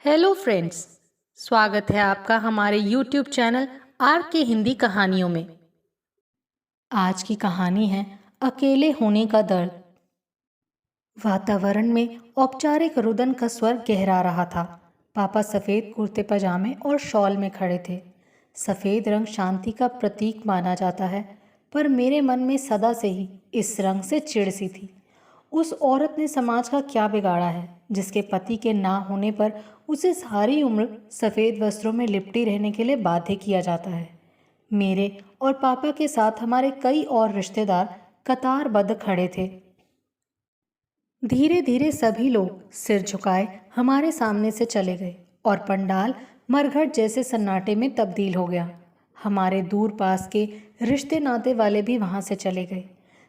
Hello friends. स्वागत है आपका हमारे यूट्यूब चैनल आर के हिंदी कहानियों में। आज की कहानी है अकेले होने का दर्द। वातावरण में औपचारिक रुदन का स्वर गहरा रहा था। पापा सफ़ेद कुर्ते पजामे और शॉल में खड़े थे। सफ़ेद रंग शांति का प्रतीक माना जाता है, पर मेरे मन में सदा से ही इस रंग से चिढ़ सी थी। उस औरत ने समाज का क्या बिगाड़ा है जिसके पति के ना होने पर उसे सारी उम्र सफ़ेद वस्त्रों में लिपटी रहने के लिए बाध्य किया जाता है। मेरे और पापा के साथ हमारे कई और रिश्तेदार कतारबद्ध खड़े थे। धीरे धीरे सभी लोग सिर झुकाए हमारे सामने से चले गए और पंडाल मरघट जैसे सन्नाटे में तब्दील हो गया। हमारे दूर पास के रिश्ते नाते वाले भी वहां से चले गए।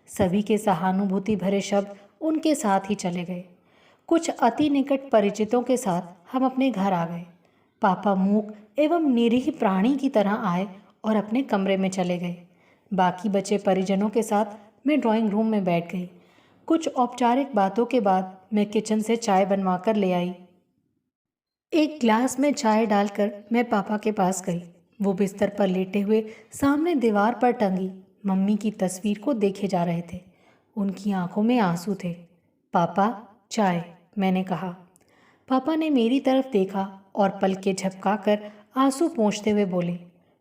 सभी के सहानुभूति भरे शब्द उनके साथ ही चले गए। कुछ अति निकट परिचितों के साथ हम अपने घर आ गए। पापा मूक एवं निरीह प्राणी की तरह आए और अपने कमरे में चले गए। बाकी बचे परिजनों के साथ मैं ड्राइंग रूम में बैठ गई। कुछ औपचारिक बातों के बाद मैं किचन से चाय बनवाकर ले आई। एक ग्लास में चाय डालकर मैं पापा के पास गई। वो बिस्तर पर लेटे हुए सामने दीवार पर टंगी मम्मी की तस्वीर को देखे जा रहे थे। उनकी आंखों में आंसू थे। पापा, चाय, मैंने कहा। पापा ने मेरी तरफ देखा और पलकें झपकाकर आंसू पोंछते हुए बोले,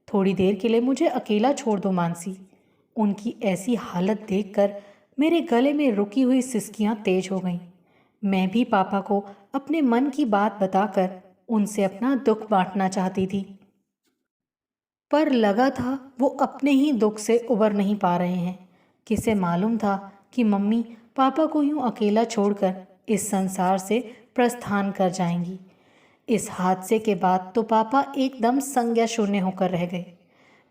थोड़ी देर के लिए मुझे अकेला छोड़ दो मानसी। उनकी ऐसी हालत देखकर मेरे गले में रुकी हुई सिसकियां तेज हो गईं। मैं भी पापा को अपने मन की बात बताकर उनसे अपना दुख बांटना चाहती थी, पर लगा था वो अपने ही दुख से उबर नहीं पा रहे हैं। किसे मालूम था कि मम्मी पापा को यूं अकेला छोड़कर इस संसार से प्रस्थान कर जाएंगी। इस हादसे के बाद तो पापा एकदम संज्ञा शून्य होकर रह गए।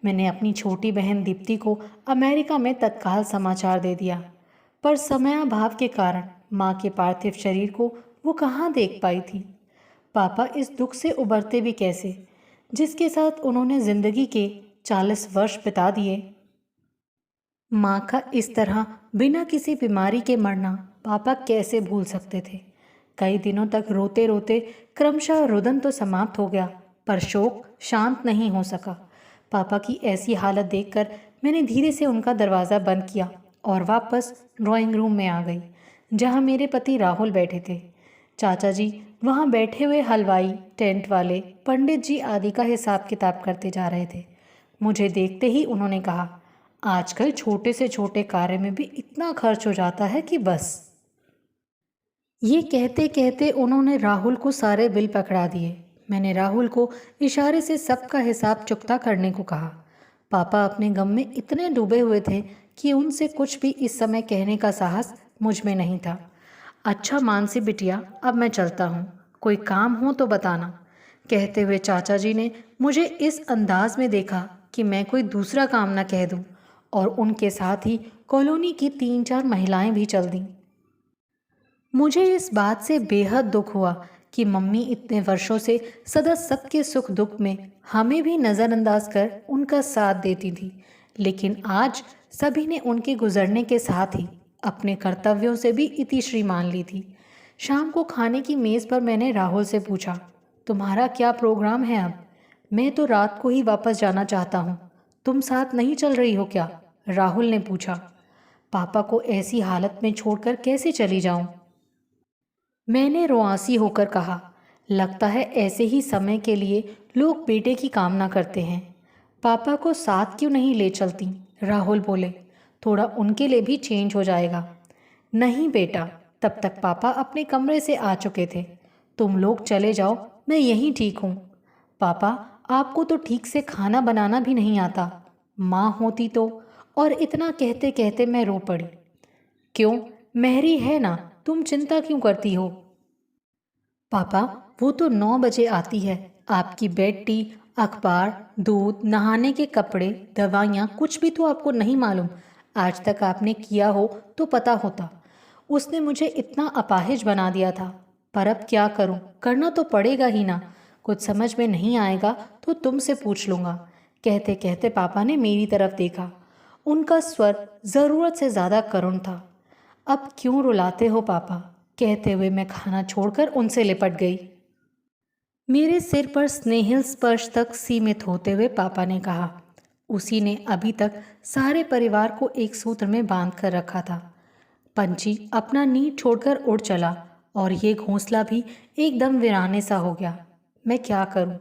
मैंने अपनी छोटी बहन दीप्ति को अमेरिका में तत्काल समाचार दे दिया, पर समयाभाव के कारण माँ के पार्थिव शरीर को वो कहाँ देख पाई थी। पापा इस दुख से उबरते भी कैसे, जिसके साथ उन्होंने जिंदगी के 40 वर्ष बिता दिए। माँ का इस तरह बिना किसी बीमारी के मरना पापा कैसे भूल सकते थे। कई दिनों तक रोते रोते क्रमशः रुदन तो समाप्त हो गया, पर शोक शांत नहीं हो सका। पापा की ऐसी हालत देखकर मैंने धीरे से उनका दरवाज़ा बंद किया और वापस ड्राइंग रूम में आ गई, जहाँ मेरे पति राहुल बैठे थे। चाचा जी वहाँ बैठे हुए हलवाई, टेंट वाले, पंडित जी आदि का हिसाब किताब करते जा रहे थे। मुझे देखते ही उन्होंने कहा, आजकल छोटे से छोटे कार्य में भी इतना खर्च हो जाता है कि बस। ये कहते कहते उन्होंने राहुल को सारे बिल पकड़ा दिए। मैंने राहुल को इशारे से सबका हिसाब चुकता करने को कहा। पापा अपने गम में इतने डूबे हुए थे कि उनसे कुछ भी इस समय कहने का साहस मुझ में नहीं था। अच्छा मानसी बिटिया, अब मैं चलता हूँ, कोई काम हो तो बताना, कहते हुए चाचा जी ने मुझे इस अंदाज में देखा कि मैं कोई दूसरा काम न कह दूँ, और उनके साथ ही कॉलोनी की 3-4 महिलाएं भी चल दीं। मुझे इस बात से बेहद दुख हुआ कि मम्मी इतने वर्षों से सदा सबके सुख दुख में हमें भी नज़रअंदाज कर उनका साथ देती थी, लेकिन आज सभी ने उनके गुजरने के साथ ही अपने कर्तव्यों से भी इतिश्री मान ली थी। शाम को खाने की मेज़ पर मैंने राहुल से पूछा, तुम्हारा क्या प्रोग्राम है अब? मैं तो रात को ही वापस जाना चाहता हूँ, तुम साथ नहीं चल रही हो क्या? राहुल ने पूछा। पापा को ऐसी हालत में छोड़कर कैसे चली जाऊं? मैंने रुआंसी होकर कहा, लगता है ऐसे ही समय के लिए लोग बेटे की कामना करते हैं। पापा को साथ क्यों नहीं ले चलती? राहुल बोले, थोड़ा उनके लिए भी चेंज हो जाएगा। नहीं बेटा, तब तक पापा अपने कमरे से आ चुके थे। तुम लोग चले जाओ, मैं यहीं ठीक हूँ। पापा, आपको तो ठीक से खाना बनाना भी नहीं आता। माँ होती तो। और इतना कहते कहते मैं रो पड़ी। क्यों, मेहरी है ना, तुम चिंता क्यों करती हो? पापा, वो तो 9 बजे आती है। आपकी बेड टी, अखबार, दूध, नहाने के कपड़े, दवाइयाँ, कुछ भी तो आपको नहीं मालूम। आज तक आपने किया हो तो पता होता। उसने मुझे इतना अपाहिज बना दिया था, पर अब क्या करूं, करना तो पड़ेगा ही ना। कुछ समझ में नहीं आएगा तो तुमसे पूछ लूँगा। कहते कहते पापा ने मेरी तरफ देखा। उनका स्वर ज़रूरत से ज़्यादा करुण था। अब क्यों रुलाते हो पापा? कहते हुए मैं खाना छोड़कर उनसे लिपट गई। मेरे सिर पर स्नेहिल स्पर्श तक सीमित होते हुए पापा ने कहा। उसी ने अभी तक सारे परिवार को एक सूत्र में बांध कर रखा था। पंछी अपना नीड छोड़कर उड़ चला और ये घोंसला भी एकदम वीराने सा हो गया। मैं क्या करूं?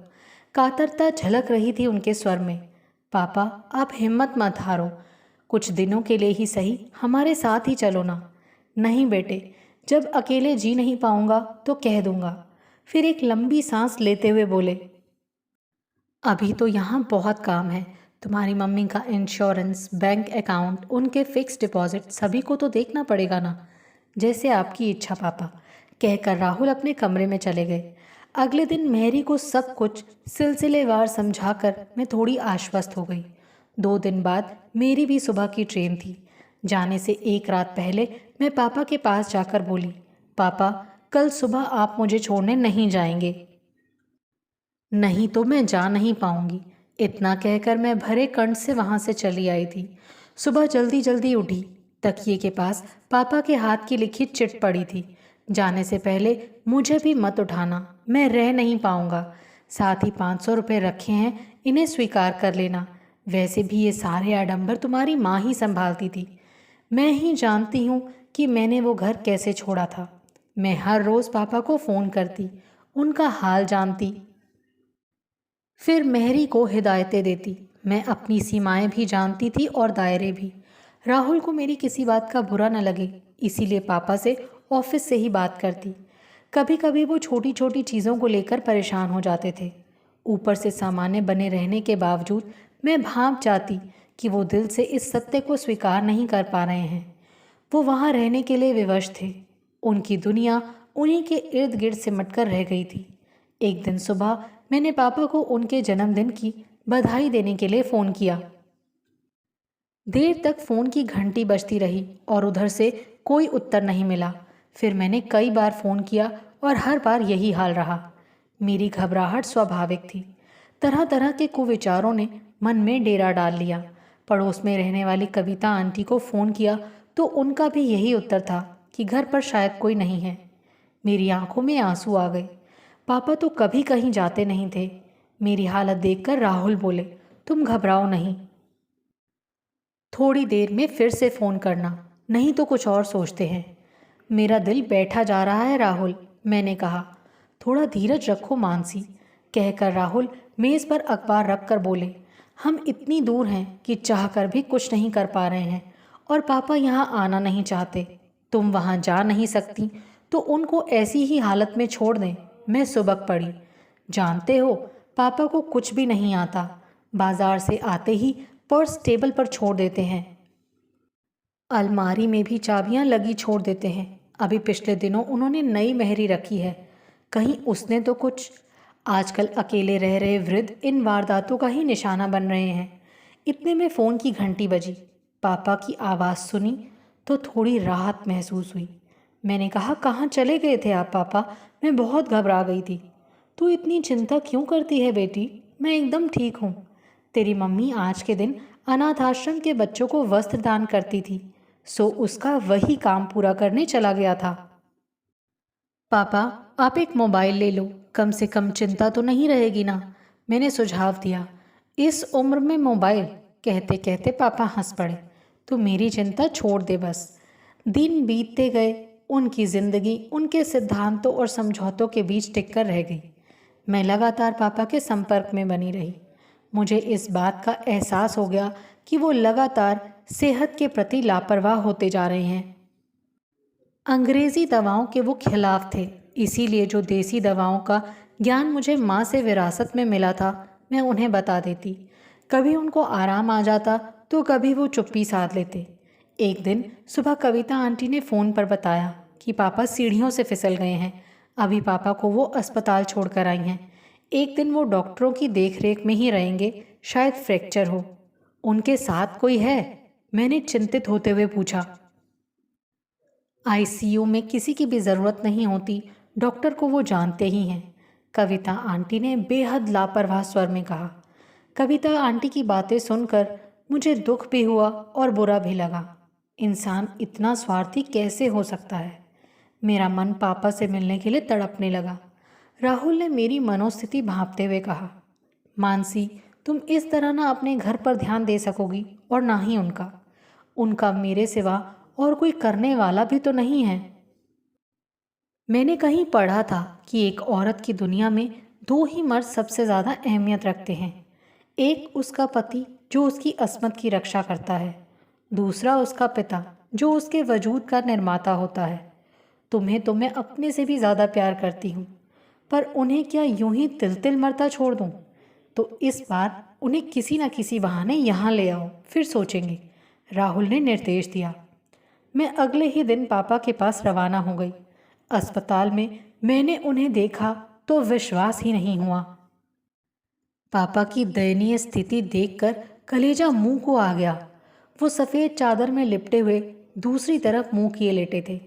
कातरता झलक रही थी उनके स्वर में। पापा, आप हिम्मत मत हारो। कुछ दिनों के लिए ही सही हमारे साथ ही चलो ना। नहीं बेटे, जब अकेले जी नहीं पाऊंगा तो कह दूंगा। फिर एक लंबी सांस लेते हुए बोले, अभी तो यहाँ बहुत काम है। तुम्हारी मम्मी का इंश्योरेंस, बैंक अकाउंट, उनके फिक्स डिपॉजिट सभी को तो देखना पड़ेगा ना। जैसे आपकी इच्छा पापा, कहकर राहुल अपने कमरे में चले गए। अगले दिन मेहरी को सब कुछ सिलसिलेवार समझाकर मैं थोड़ी आश्वस्त हो गई। 2 दिन बाद मेरी भी सुबह की ट्रेन थी। जाने से एक रात पहले मैं पापा के पास जाकर बोली, पापा, कल सुबह आप मुझे छोड़ने नहीं जाएंगे? नहीं तो मैं जा नहीं पाऊंगी। इतना कहकर मैं भरे कंठ से वहां से चली आई थी। सुबह जल्दी जल्दी उठी। तकिए के पास पापा के हाथ की लिखी चिट पड़ी थी। जाने से पहले मुझे भी मत उठाना, मैं रह नहीं पाऊंगा। साथ ही 500 रुपये रखे हैं, इन्हें स्वीकार कर लेना। वैसे भी ये सारे आडंबर तुम्हारी माँ ही संभालती थी। मैं ही जानती हूँ कि मैंने वो घर कैसे छोड़ा था। मैं हर रोज़ पापा को फ़ोन करती, उनका हाल जानती, फिर मेहरी को हिदायतें देती। मैं अपनी सीमाएं भी जानती थी और दायरे भी। राहुल को मेरी किसी बात का बुरा न लगे, इसीलिए पापा से ऑफिस से ही बात करती। कभी कभी वो छोटी छोटी चीज़ों को लेकर परेशान हो जाते थे। ऊपर से सामान्य बने रहने के बावजूद मैं भांप जाती कि वो दिल से इस सत्य को स्वीकार नहीं कर पा रहे हैं। वो वहाँ रहने के लिए विवश थे। उनकी दुनिया उन्हीं के इर्द गिर्द सिमट कर रह गई थी। एक दिन सुबह मैंने पापा को उनके जन्मदिन की बधाई देने के लिए फ़ोन किया। देर तक फ़ोन की घंटी बजती रही और उधर से कोई उत्तर नहीं मिला। फिर मैंने कई बार फ़ोन किया और हर बार यही हाल रहा। मेरी घबराहट स्वाभाविक थी। तरह तरह के कुविचारों ने मन में डेरा डाल लिया। पड़ोस में रहने वाली कविता आंटी को फ़ोन किया तो उनका भी यही उत्तर था कि घर पर शायद कोई नहीं है। मेरी आंखों में आंसू आ गए। पापा तो कभी कहीं जाते नहीं थे। मेरी हालत देखकर राहुल बोले, तुम घबराओ नहीं, थोड़ी देर में फिर से फ़ोन करना, नहीं तो कुछ और सोचते हैं। मेरा दिल बैठा जा रहा है राहुल, मैंने कहा। थोड़ा धीरज रखो मानसी, कहकर राहुल मेज़ पर अखबार रख कर बोले, हम इतनी दूर हैं कि चाहकर भी कुछ नहीं कर पा रहे हैं और पापा यहाँ आना नहीं चाहते। तुम वहाँ जा नहीं सकती तो उनको ऐसी ही हालत में छोड़ दें। मैं सुबक पड़ी। जानते हो, पापा को कुछ भी नहीं आता। बाजार से आते ही पर्स टेबल पर छोड़ देते हैं। अलमारी में भी चाबियां लगी छोड़ देते हैं। अभी पिछले दिनों उन्होंने नई मेहरी रखी है, कहीं उसने तो कुछ। आजकल अकेले रह रहे वृद्ध इन वारदातों का ही निशाना बन रहे हैं। इतने में फ़ोन की घंटी बजी। पापा की आवाज़ सुनी तो थोड़ी राहत महसूस हुई। मैंने कहा, कहाँ चले गए थे आप पापा? मैं बहुत घबरा गई थी। तू इतनी चिंता क्यों करती है बेटी? मैं एकदम ठीक हूँ। तेरी मम्मी आज के दिन अनाथ आश्रम के बच्चों को वस्त्र दान करती थी, सो उसका वही काम पूरा करने चला गया था। पापा, आप एक मोबाइल ले लो, कम से कम चिंता तो नहीं रहेगी ना, मैंने सुझाव दिया। इस उम्र में मोबाइल? कहते कहते पापा हंस पड़े। तू मेरी चिंता छोड़ दे बस। दिन बीतते गए। उनकी जिंदगी उनके सिद्धांतों और समझौतों के बीच टिककर रह गई। मैं लगातार पापा के संपर्क में बनी रही। मुझे इस बात का एहसास हो गया कि वो लगातार सेहत के प्रति लापरवाह होते जा रहे हैं। अंग्रेज़ी दवाओं के वो खिलाफ थे, इसीलिए जो देसी दवाओं का ज्ञान मुझे माँ से विरासत में मिला था, मैं उन्हें बता देती। कभी उनको आराम आ जाता तो कभी वो चुप्पी साध लेते। एक दिन सुबह कविता आंटी ने फ़ोन पर बताया कि पापा सीढ़ियों से फिसल गए हैं। अभी पापा को वो अस्पताल छोड़कर आई हैं। एक दिन वो डॉक्टरों की देखरेख में ही रहेंगे, शायद फ्रैक्चर हो। उनके साथ कोई है? मैंने चिंतित होते हुए पूछा। आईसीयू में किसी की भी ज़रूरत नहीं होती, डॉक्टर को वो जानते ही हैं, कविता आंटी ने बेहद लापरवाह स्वर में कहा। कविता आंटी की बातें सुनकर मुझे दुख भी हुआ और बुरा भी लगा। इंसान इतना स्वार्थी कैसे हो सकता है? मेरा मन पापा से मिलने के लिए तड़पने लगा। राहुल ने मेरी मनोस्थिति भांपते हुए कहा। मानसी, तुम इस तरह ना अपने घर पर ध्यान दे सकोगी और ना ही उनका। उनका मेरे सिवा और कोई करने वाला भी तो नहीं है। मैंने कहीं पढ़ा था कि एक औरत की दुनिया में दो ही मर्द सबसे ज़्यादा अहमियत रखते हैं। एक उसका पति जो उसकी अस्मत की रक्षा करता है, दूसरा उसका पिता जो उसके वजूद का निर्माता होता है। तुम्हें तो मैं अपने से भी ज़्यादा प्यार करती हूँ, पर उन्हें क्या यूं ही तिल तिल मरता छोड़ दूँ? तो इस बार उन्हें किसी न किसी बहाने यहाँ ले आओ, फिर सोचेंगे, राहुल ने निर्देश दिया। मैं अगले ही दिन पापा के पास रवाना हो गई। अस्पताल में मैंने उन्हें देखा तो विश्वास ही नहीं हुआ। पापा की दयनीय स्थिति देखकर कलेजा मुंह को आ गया। वो सफ़ेद चादर में लिपटे हुए दूसरी तरफ मुंह किए लेटे थे।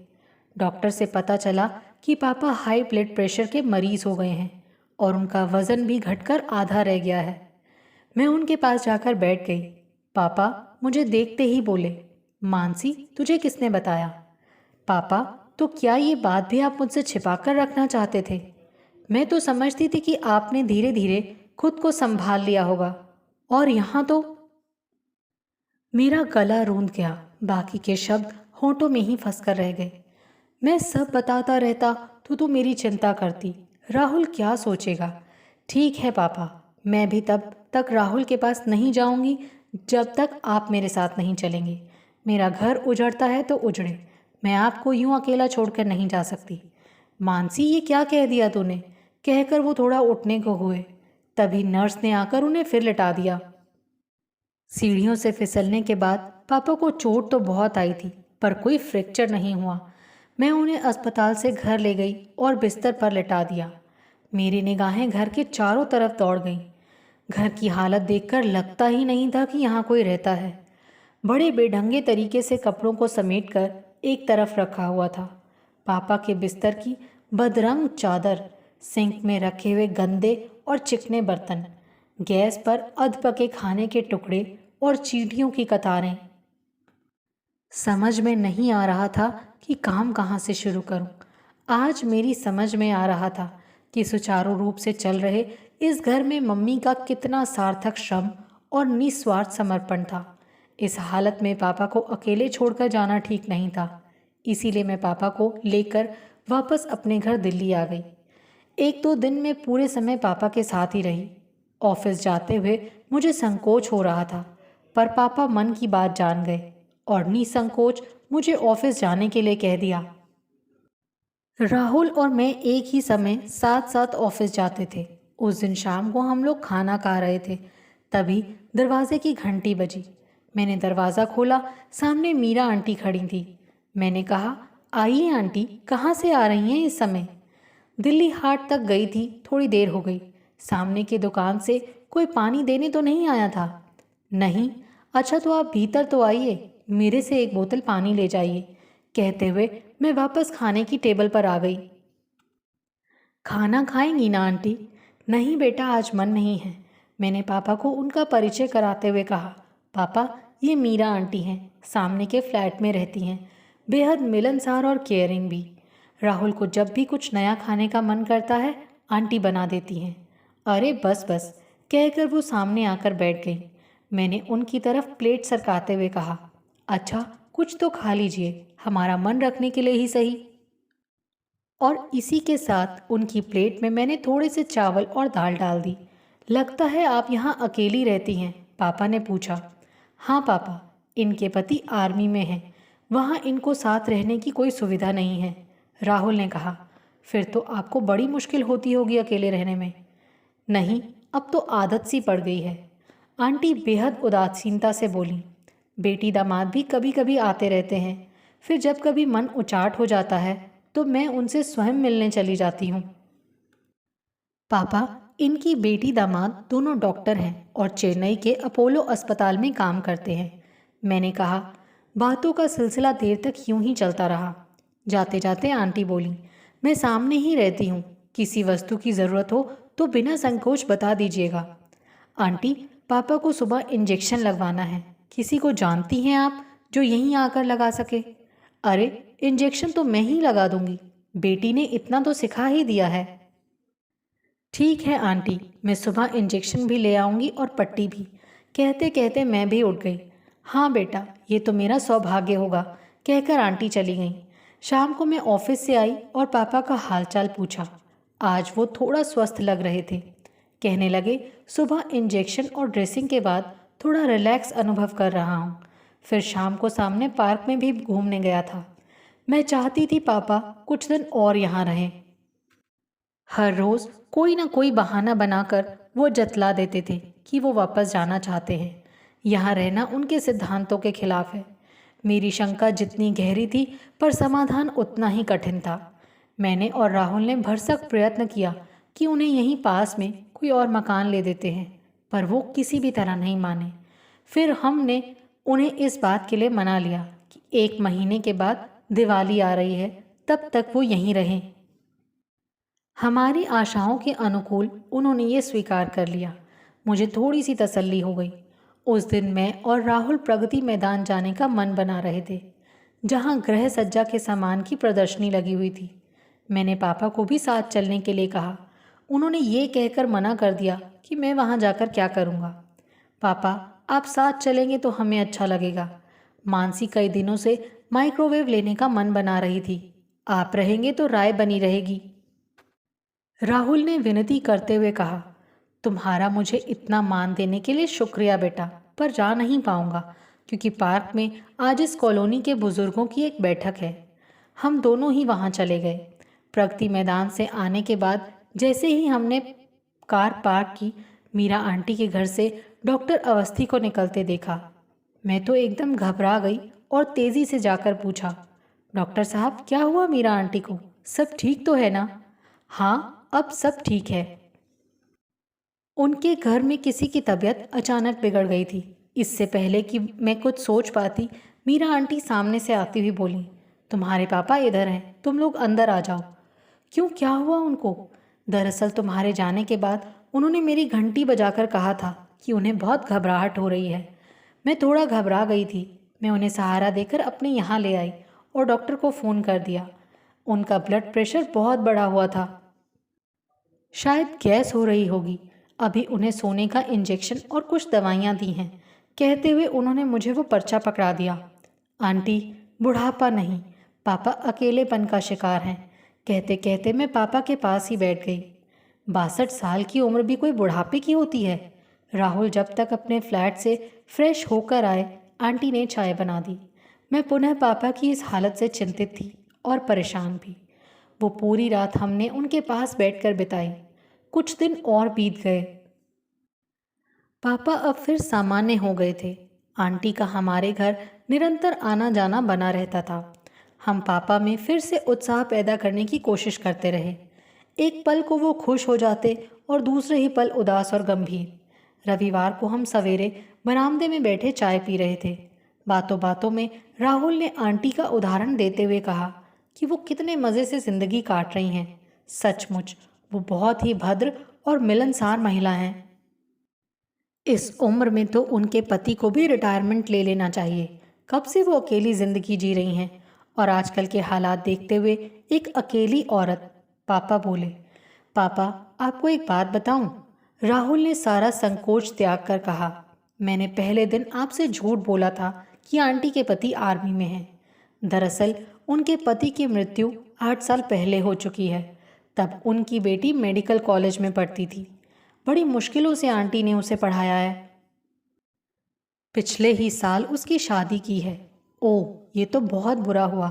डॉक्टर से पता चला कि पापा हाई ब्लड प्रेशर के मरीज हो गए हैं और उनका वज़न भी घटकर आधा रह गया है। मैं उनके पास जाकर बैठ गई। पापा मुझे देखते ही बोले, मानसी, तुझे किसने बताया? पापा, तो क्या ये बात भी आप मुझसे छिपा कर रखना चाहते थे? मैं तो समझती थी कि आपने धीरे धीरे खुद को संभाल लिया होगा, और यहाँ तो। मेरा गला रूंध गया। बाकी के शब्द होंठों में ही फंस कर रह गए। मैं सब बताता रहता तो तू मेरी चिंता करती। राहुल क्या सोचेगा? ठीक है पापा, मैं भी तब तक राहुल के पास नहीं जाऊंगी जब तक आप मेरे साथ नहीं चलेंगे। मेरा घर उजड़ता है तो उजड़े, मैं आपको यूं अकेला छोड़कर नहीं जा सकती। मानसी, ये क्या कह दिया तूने? कहकर वो थोड़ा उठने को हुए, तभी नर्स ने आकर उन्हें फिर लिटा दिया। सीढ़ियों से फिसलने के बाद पापा को चोट तो बहुत आई थी, पर कोई फ्रैक्चर नहीं हुआ। मैं उन्हें अस्पताल से घर ले गई और बिस्तर पर लिटा दिया। मेरी निगाहें घर के चारों तरफ दौड़ गईं। घर की हालत देखकर लगता ही नहीं था कि यहाँ कोई रहता है। बड़े बेढंगे तरीके से कपड़ों को समेटकर एक तरफ रखा हुआ था। पापा के बिस्तर की बदरंग चादर, सिंक में रखे हुए गंदे और चिकने बर्तन, गैस पर अधपके खाने के टुकड़े और चींटियों की कतारें। समझ में नहीं आ रहा था कि काम कहाँ से शुरू करूं। आज मेरी समझ में आ रहा था कि सुचारू रूप से चल रहे इस घर में मम्मी का कितना सार्थक श्रम और निस्वार्थ समर्पण था। इस हालत में पापा को अकेले छोड़कर जाना ठीक नहीं था। इसीलिए मैं पापा को लेकर वापस अपने घर दिल्ली आ गई। एक दो दिन में पूरे समय पापा के साथ ही रही। ऑफिस जाते हुए मुझे संकोच हो रहा था, पर पापा मन की बात जान गए और निसंकोच मुझे ऑफिस जाने के लिए कह दिया। राहुल और मैं एक ही समय साथ साथ ऑफिस जाते थे। उस दिन शाम को हम लोग खाना खा रहे थे, तभी दरवाजे की घंटी बजी। मैंने दरवाज़ा खोला, सामने मीरा आंटी खड़ी थी। मैंने कहा, आइए आंटी, कहाँ से आ रही हैं इस समय? दिल्ली हाट तक गई थी, थोड़ी देर हो गई। सामने की दुकान से कोई पानी देने तो नहीं आया था? नहीं। अच्छा, तो आप भीतर तो आइए, मेरे से एक बोतल पानी ले जाइए। कहते हुए मैं वापस खाने की टेबल पर आ गई। खाना खाएंगी ना आंटी? नहीं बेटा, आज मन नहीं है। मैंने पापा को उनका परिचय कराते हुए कहा, पापा, ये मीरा आंटी हैं, सामने के फ्लैट में रहती हैं, बेहद मिलनसार और केयरिंग भी। राहुल को जब भी कुछ नया खाने का मन करता है, आंटी बना देती हैं। अरे बस बस, कहकर वो सामने आकर बैठ गई। मैंने उनकी तरफ प्लेट सरकाते हुए कहा, अच्छा, कुछ तो खा लीजिए, हमारा मन रखने के लिए ही सही। और इसी के साथ उनकी प्लेट में मैंने थोड़े से चावल और दाल डाल दी। लगता है आप यहाँ अकेली रहती हैं? पापा ने पूछा। हाँ पापा, इनके पति आर्मी में हैं, वहाँ इनको साथ रहने की कोई सुविधा नहीं है, राहुल ने कहा। फिर तो आपको बड़ी मुश्किल होती होगी अकेले रहने में। नहीं, अब तो आदत सी पड़ गई है, आंटी बेहद उदासीनता से बोली। बेटी दामाद भी कभी कभी आते रहते हैं, फिर जब कभी मन उचाट हो जाता है तो मैं उनसे स्वयं मिलने चली जाती हूँ। पापा, इनकी बेटी दामाद दोनों डॉक्टर हैं और चेन्नई के अपोलो अस्पताल में काम करते हैं, मैंने कहा। बातों का सिलसिला देर तक यूं ही चलता रहा। जाते जाते आंटी बोली, मैं सामने ही रहती हूँ, किसी वस्तु की ज़रूरत हो तो बिना संकोच बता दीजिएगा। आंटी, पापा को सुबह इंजेक्शन लगवाना है, किसी को जानती हैं आप जो यहीं आकर लगा सके? अरे, इंजेक्शन तो मैं ही लगा दूंगी, बेटी ने इतना तो सिखा ही दिया है। ठीक है आंटी, मैं सुबह इंजेक्शन भी ले आऊँगी और पट्टी भी। कहते कहते मैं भी उठ गई। हाँ बेटा, ये तो मेरा सौभाग्य होगा, कहकर आंटी चली गईं। शाम को मैं ऑफिस से आई और पापा का हालचाल पूछा। आज वो थोड़ा स्वस्थ लग रहे थे। कहने लगे, सुबह इंजेक्शन और ड्रेसिंग के बाद थोड़ा रिलैक्स अनुभव कर रहा हूँ। फिर शाम को सामने पार्क में भी घूमने गया था। मैं चाहती थी पापा कुछ दिन और यहाँ रहें। हर रोज कोई ना कोई बहाना बनाकर वो जतला देते थे कि वो वापस जाना चाहते हैं। यहाँ रहना उनके सिद्धांतों के खिलाफ है। मेरी शंका जितनी गहरी थी पर समाधान उतना ही कठिन था। मैंने और राहुल ने भरसक प्रयत्न किया कि उन्हें यहीं पास में कोई और मकान ले देते हैं, पर वो किसी भी तरह नहीं माने। फिर हमने उन्हें इस बात के लिए मना लिया कि 1 महीने के बाद दिवाली आ रही है, तब तक वो यहीं रहें। हमारी आशाओं के अनुकूल उन्होंने ये स्वीकार कर लिया। मुझे थोड़ी सी तसल्ली हो गई। उस दिन मैं और राहुल प्रगति मैदान जाने का मन बना रहे थे, जहाँ गृह सज्जा के सामान की प्रदर्शनी लगी हुई थी। मैंने पापा को भी साथ चलने के लिए कहा। उन्होंने ये कहकर मना कर दिया कि मैं वहाँ जाकर क्या करूँगा। पापा, आप साथ चलेंगे तो हमें अच्छा लगेगा। मानसी कई दिनों से माइक्रोवेव लेने का मन बना रही थी। आप रहेंगे तो राय बनी रहेगी। राहुल ने विनती करते हुए कहा, तुम्हारा मुझे इतना मान देने के लिए शुक्रिया बेटा, पर जा नहीं पाऊंगा क्योंकि पार्क में आज इस कॉलोनी के बुजुर्गों की एक बैठक है। हम दोनों ही वहां चले गए। प्रगति मैदान से आने के बाद जैसे ही हमने कार पार्क की, मीरा आंटी के घर से डॉक्टर अवस्थी को निकलते देखा। मैं तो एकदम घबरा गई और तेजी से जाकर पूछा, डॉक्टर साहब क्या हुआ मीरा आंटी को? सब ठीक तो है ना? हाँ, अब सब ठीक है। उनके घर में किसी की तबीयत अचानक बिगड़ गई थी। इससे पहले कि मैं कुछ सोच पाती, मीरा आंटी सामने से आती हुई बोली, तुम्हारे पापा इधर हैं, तुम लोग अंदर आ जाओ। क्यों, क्या हुआ उनको? दरअसल तुम्हारे जाने के बाद उन्होंने मेरी घंटी बजाकर कहा था कि उन्हें बहुत घबराहट हो रही है। मैं थोड़ा घबरा गई थी। मैं उन्हें सहारा देकर अपने यहाँ ले आई और डॉक्टर को फ़ोन कर दिया। उनका ब्लड प्रेशर बहुत बढ़ा हुआ था, शायद गैस हो रही होगी। अभी उन्हें सोने का इंजेक्शन और कुछ दवाइयाँ दी हैं। कहते हुए उन्होंने मुझे वो पर्चा पकड़ा दिया। आंटी, बुढ़ापा नहीं, पापा अकेलेपन का शिकार हैं। कहते कहते मैं पापा के पास ही बैठ गई। 62 साल की उम्र भी कोई बुढ़ापे की होती है? राहुल जब तक अपने फ्लैट से फ्रेश होकर आए, आंटी ने चाय बना दी। मैं पुनः पापा की इस हालत से चिंतित थी और परेशान भी। वो पूरी रात हमने उनके पास बैठकर बिताई। कुछ दिन और बीत गए। पापा अब फिर सामान्य हो गए थे। आंटी का हमारे घर निरंतर आना जाना बना रहता था। हम पापा में फिर से उत्साह पैदा करने की कोशिश करते रहे। एक पल को वो खुश हो जाते और दूसरे ही पल उदास और गंभीर। रविवार को हम सवेरे बरामदे में बैठे चाय पी रहे थे। बातों बातों में राहुल ने आंटी का उदाहरण देते हुए कहा कि वो कितने मज़े से ज़िंदगी काट रही हैं। सचमुच वो बहुत ही भद्र और मिलनसार महिला हैं। इस उम्र में तो उनके पति को भी रिटायरमेंट ले लेना चाहिए। कब से वो अकेली ज़िंदगी जी रही हैं, और आजकल के हालात देखते हुए एक अकेली औरत। पापा बोले, पापा आपको एक बात बताऊं? राहुल ने सारा संकोच त्याग कर कहा, मैंने पहले दिन आपसे झूठ बोला था कि आंटी के पति आर्मी में हैं। दरअसल उनके पति की मृत्यु 8 साल पहले हो चुकी है। तब उनकी बेटी मेडिकल कॉलेज में पढ़ती थी। बड़ी मुश्किलों से आंटी ने उसे पढ़ाया है। पिछले ही साल उसकी शादी की है। ओह, ये तो बहुत बुरा हुआ।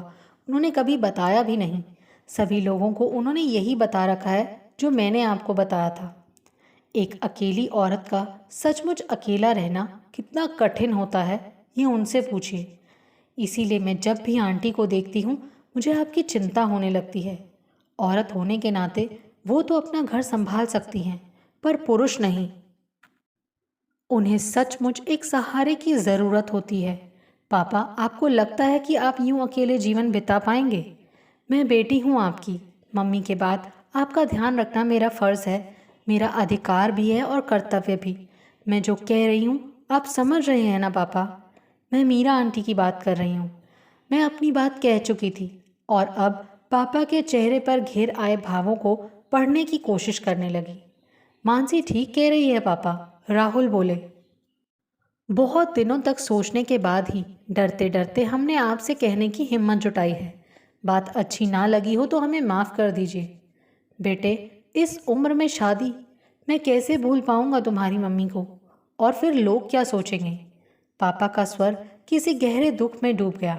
उन्होंने कभी बताया भी नहीं। सभी लोगों को उन्होंने यही बता रखा है जो मैंने आपको बताया था। एक अकेली औरत का सचमुच अकेला रहना कितना कठिन होता है, ये उनसे पूछिए। इसीलिए मैं जब भी आंटी को देखती हूँ, मुझे आपकी चिंता होने लगती है। औरत होने के नाते वो तो अपना घर संभाल सकती हैं, पर पुरुष नहीं। उन्हें सचमुच एक सहारे की ज़रूरत होती है। पापा, आपको लगता है कि आप यूं अकेले जीवन बिता पाएंगे? मैं बेटी हूं आपकी। मम्मी के बाद आपका ध्यान रखना मेरा फ़र्ज़ है, मेरा अधिकार भी है और कर्तव्य भी। मैं जो कह रही हूं आप समझ रहे हैं ना पापा? मैं मीरा आंटी की बात कर रही हूँ। मैं अपनी बात कह चुकी थी और अब पापा के चेहरे पर घेर आए भावों को पढ़ने की कोशिश करने लगी। मानसी ठीक कह रही है पापा, राहुल बोले। बहुत दिनों तक सोचने के बाद ही डरते डरते हमने आपसे कहने की हिम्मत जुटाई है। बात अच्छी ना लगी हो तो हमें माफ़ कर दीजिए। बेटे, इस उम्र में शादी, मैं कैसे भूल पाऊंगा तुम्हारी मम्मी को, और फिर लोग क्या सोचेंगे। पापा का स्वर किसी गहरे दुख में डूब गया।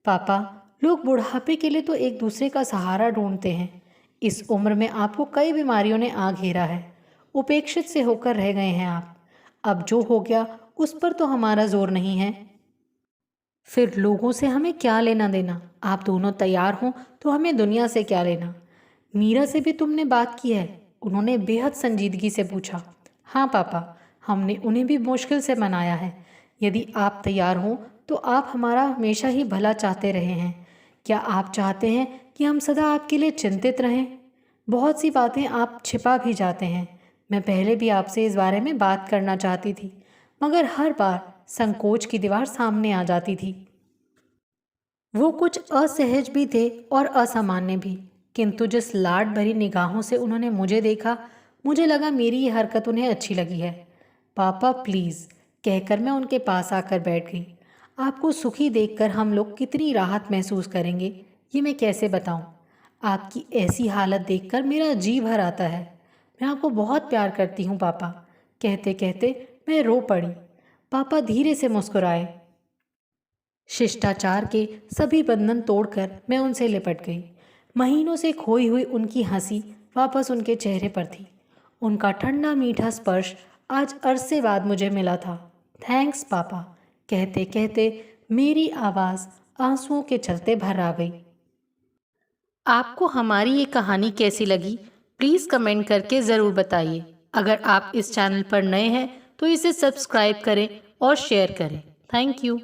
पापा, लोग बुढ़ापे के लिए तो एक दूसरे का सहारा ढूंढते हैं। इस उम्र में आपको कई बीमारियों ने आ घेरा है। उपेक्षित से होकर रह गए हैं आप। अब जो हो गया उस पर तो हमारा जोर नहीं है। फिर लोगों से हमें क्या लेना देना। आप दोनों तैयार हों तो हमें दुनिया से क्या लेना। मीरा से भी तुमने बात की है? उन्होंने बेहद संजीदगी से पूछा। हाँ पापा, हमने उन्हें भी मुश्किल से मनाया है। यदि आप तैयार हों तो आप हमारा हमेशा ही भला चाहते रहे हैं। क्या आप चाहते हैं कि हम सदा आपके लिए चिंतित रहें? बहुत सी बातें आप छिपा भी जाते हैं। मैं पहले भी आपसे इस बारे में बात करना चाहती थी, मगर हर बार संकोच की दीवार सामने आ जाती थी। वो कुछ असहज भी थे और असामान्य भी, किंतु जिस लाड भरी निगाहों से उन्होंने मुझे देखा, मुझे लगा मेरी ये हरकत उन्हें अच्छी लगी है। पापा प्लीज़, कहकर मैं उनके पास आकर बैठ गई। आपको सुखी देखकर हम लोग कितनी राहत महसूस करेंगे, ये मैं कैसे बताऊं। आपकी ऐसी हालत देखकर मेरा जी भर आता है। मैं आपको बहुत प्यार करती हूँ पापा। कहते कहते मैं रो पड़ी। पापा धीरे से मुस्कुराए। शिष्टाचार के सभी बंधन तोड़कर मैं उनसे लिपट गई। महीनों से खोई हुई उनकी हंसी वापस उनके चेहरे पर थी। उनका ठंडा मीठा स्पर्श आज अरसे बाद मुझे मिला था। थैंक्स पापा, कहते कहते मेरी आवाज़ आंसुओं के चलते भर आ गई। आपको हमारी ये कहानी कैसी लगी, प्लीज़ कमेंट करके ज़रूर बताइए। अगर आप इस चैनल पर नए हैं तो इसे सब्सक्राइब करें और शेयर करें। Thank you.